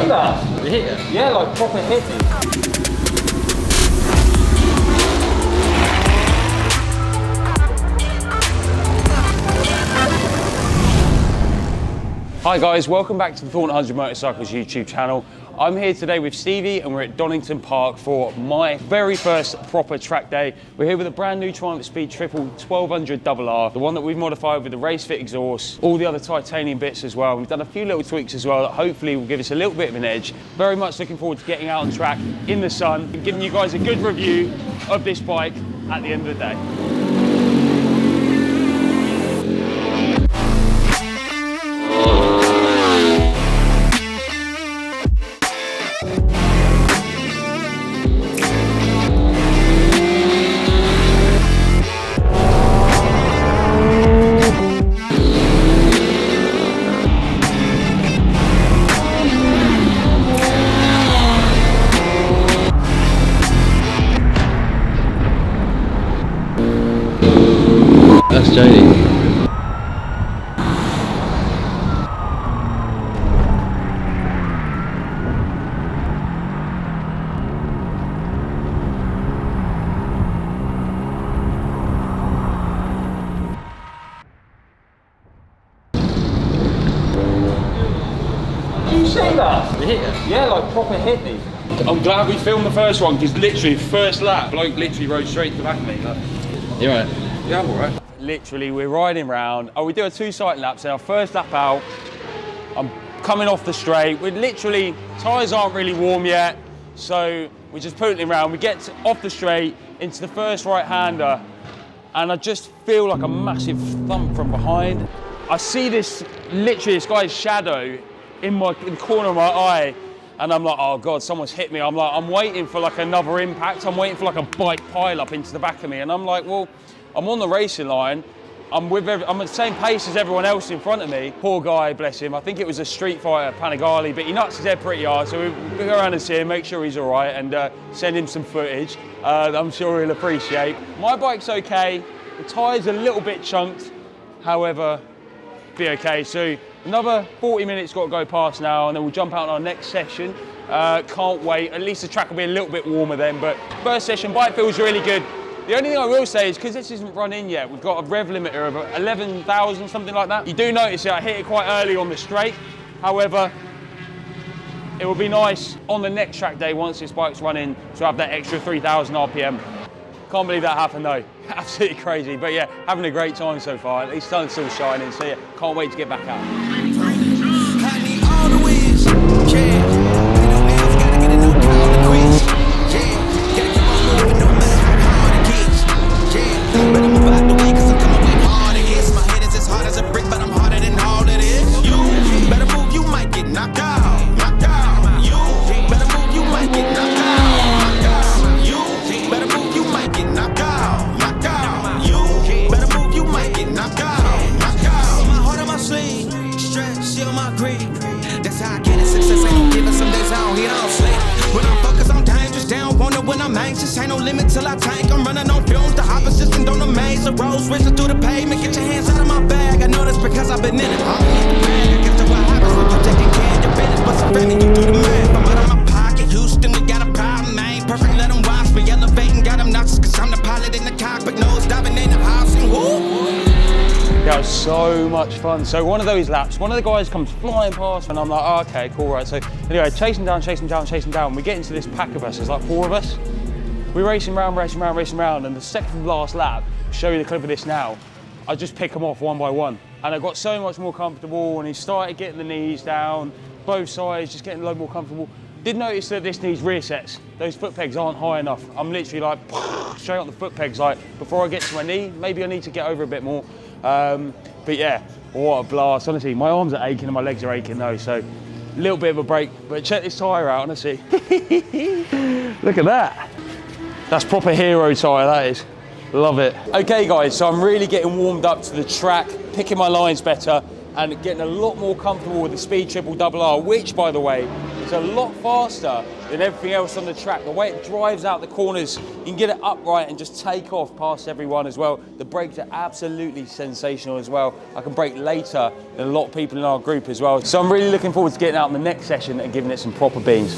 see that? Yeah. Yeah, like proper heavy. Hi guys, welcome back to the Thornton Hundred Motorcycles YouTube channel. I'm here today with Stevie and we're at Donington Park for my very first proper track day. We're here with a brand new Triumph Speed Triple 1200 RR, the one that we've modified with the Racefit exhaust, all the other titanium bits as well. We've done a few little tweaks as well that hopefully will give us a little bit of an edge. Very much looking forward to getting out on track in the sun and giving you guys a good review of this bike at the end of the day. That's Jody. Did you see that? Yeah. Yeah, like proper heavy. I'm glad we filmed the first one because literally first lap, bloke literally rode straight to the back of me. Like, You right? yeah, I'm all right. Literally, we're riding round. Oh, we do a two-cycle lap. So our first lap out, I'm coming off the straight. We're literally, tyres aren't really warm yet. So we're just putting around. We get off the straight into the first right-hander. And I just feel like a massive thump from behind. I see this, literally this guy's shadow in the corner of my eye. And I'm like, oh God, someone's hit me. I'm waiting for like another impact. I'm waiting for like a bike pile up into the back of me. And I'm like, well, I'm on the racing line. I'm at the same pace as everyone else in front of me. Poor guy, bless him. I think it was a Street Fighter Panigale, but he nuts his head pretty hard. So we go around and see him, make sure he's all right, and send him some footage. I'm sure he'll appreciate. My bike's okay. The tyre's a little bit chunked, however, be okay. So another 40 minutes got to go past now, and then we'll jump out on our next session. Can't wait. At least the track will be a little bit warmer then. But first session, bike feels really good. The only thing I will say is, because this isn't run in yet, we've got a rev limiter of 11,000, something like that. You do notice that I hit it quite early on the straight. However, it will be nice on the next track day once this bike's running to have that extra 3,000 RPM. Can't believe that happened though. Absolutely crazy. But yeah, having a great time so far. At least sun's still shining, so yeah, can't wait to get back out. Better move out the way, cause I'm coming with hard hits. My head is as hard as a brick, but I'm harder than all of this. You better move, you might get knocked out. Knocked out. You better move, you might get knocked out. Knocked out. You better move, you might get knocked out. Knocked out. You better move, you might get knocked out. Knocked out. My heart on my sleeve, stress, seal my greed. That's how I get it. Success ain't no given. Some days I don't hit, I don't sleep. When I'm focused, I'm dangerous. Down, wonder when I'm anxious. Ain't no limit till I tank. I'm running on fumes. The opposition don't amaze. The roads racing through the pavement. Get your hands out of my bag. I know that's because I've been in it. I don't need the bag. I guess that's what happens when you taking care of your business. But some family, you do the math. I'm out of my pocket. Houston, we got a problem. I ain't perfect. Let them watch me elevating. Got them noxious. Cause I'm the pilot in the cockpit. Nose diving in the house. And whoop. That was so much fun. So one of those laps, one of the guys comes flying past and I'm like, oh, okay, cool, right. So anyway, chasing down. We get into this pack of us, there's like 4 of us. We're racing round, and the second from last lap, I'll show you the clip of this now, I just pick them off one by one. And I got so much more comfortable and he started getting the knees down, both sides, just getting a lot more comfortable. Did notice that this needs rear sets. Those foot pegs aren't high enough. I'm literally like, straight on the foot pegs, like, before I get to my knee, maybe I need to get over a bit more. But yeah, what a blast. Honestly, my arms are aching and my legs are aching though, so a little bit of a break. But check this tyre out, honestly. Look at that. That's proper hero tyre, that is. Love it. Okay guys, so I'm really getting warmed up to the track, picking my lines better, and getting a lot more comfortable with the Speed Triple RR, which by the way, It's a lot faster than everything else on the track. The way it drives out the corners, you can get it upright and just take off past everyone as well. The brakes are absolutely sensational as well. I can brake later than a lot of people in our group as well. So I'm really looking forward to getting out in the next session and giving it some proper beans.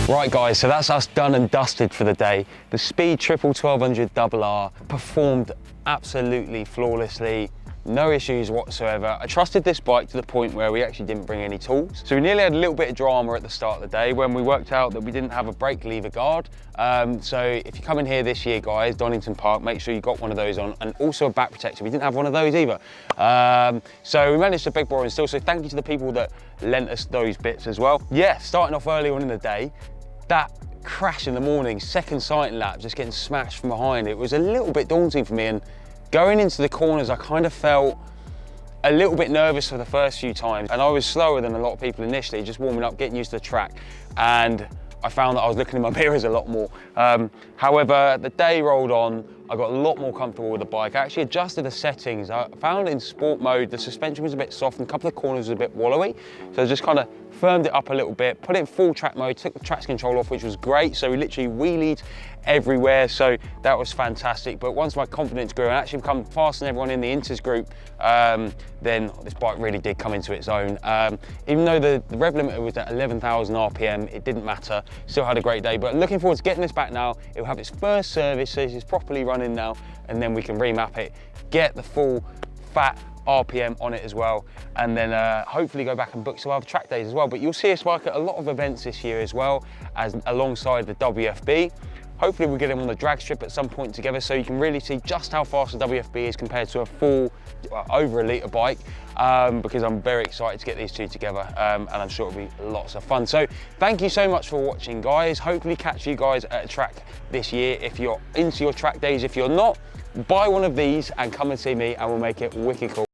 Right guys, so that's us done and dusted for the day. The Speed Triple 1200 RR performed absolutely flawlessly. No issues whatsoever. I trusted this bike to the point where we actually didn't bring any tools. So we nearly had a little bit of drama at the start of the day when we worked out that we didn't have a brake lever guard. So if you come in here this year, guys, Donington Park, make sure you got one of those on, and also a back protector. We didn't have one of those either. So we managed to big bore install. So thank you to the people that lent us those bits as well. Yeah, starting off early on in the day, that crash in the morning, second sighting lap, just getting smashed from behind, it was a little bit daunting for me, and going into the corners, I kind of felt a little bit nervous for the first few times, and I was slower than a lot of people initially, just warming up, getting used to the track, and I found that I was looking in my mirrors a lot more. However, the day rolled on, I got a lot more comfortable with the bike. I actually adjusted the settings. I found in sport mode, the suspension was a bit soft and a couple of corners was a bit wallowy. So I just kind of firmed it up a little bit, put it in full track mode, took the traction control off, which was great. So we literally wheelied everywhere. So that was fantastic. But once my confidence grew and actually become faster than everyone in the Inters group, then this bike really did come into its own. Even though the rev limiter was at 11,000 RPM, it didn't matter. Still had a great day. But looking forward to getting this back now. It will have its first service, so it's properly running now, and then we can remap it, get the full fat RPM on it as well, and then hopefully go back and book some other track days as well. But you'll see us bike at a lot of events this year as well, as alongside the WFB. Hopefully we'll get them on the drag strip at some point together, so you can really see just how fast the WFB is compared to a full over a litre bike, because I'm very excited to get these two together, and I'm sure it'll be lots of fun. So thank you so much for watching, guys. Hopefully catch you guys at a track this year if you're into your track days. If you're not, buy one of these and come and see me, and we'll make it wicked cool.